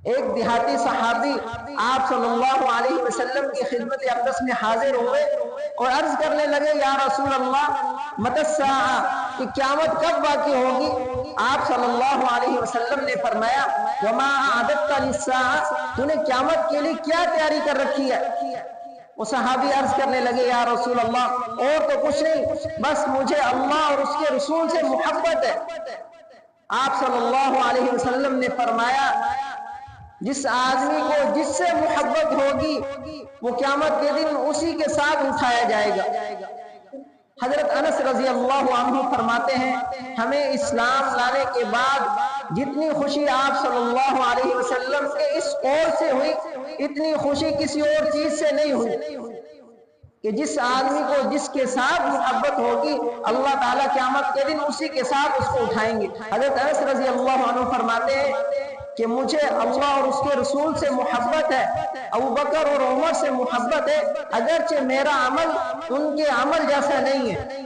ایک دیہاتی صحابی آپ صلی اللہ علیہ وسلم کی خدمت اقدس میں حاضر ہوئے اور عرض کرنے لگے، یا رسول اللہ متی الساعہ، کہ قیامت کب واقع ہوگی؟ آپ صلی اللہ علیہ وسلم نے فرمایا، وما اعددت للساعہ، تو نے قیامت کے لیے کیا تیاری کر رکھی ہے؟ وہ صحابی عرض کرنے لگے، یا رسول اللہ اور تو کچھ نہیں، بس مجھے اللہ اور اس کے رسول سے محبت ہے۔ آپ صلی اللہ علیہ وسلم نے فرمایا، جس آدمی کو جس سے محبت ہوگی وہ قیامت کے دن اسی کے ساتھ اٹھایا جائے گا۔ حضرت انس رضی اللہ عنہ فرماتے ہیں، ہمیں اسلام لانے کے بعد جتنی خوشی آپ صلی اللہ علیہ وسلم کے اس قول سے ہوئی، اتنی خوشی کسی اور چیز سے نہیں ہوئی، کہ جس آدمی کو جس کے ساتھ محبت ہوگی اللہ تعالیٰ قیامت کے دن اسی کے ساتھ اس کو اٹھائیں گے۔ حضرت انس رضی اللہ عنہ فرماتے ہیں کہ مجھے اللہ اور اس کے رسول سے محبت ہے، ابوبکر اور عمر سے محبت ہے، اگرچہ میرا عمل ان کے عمل جیسا نہیں ہے۔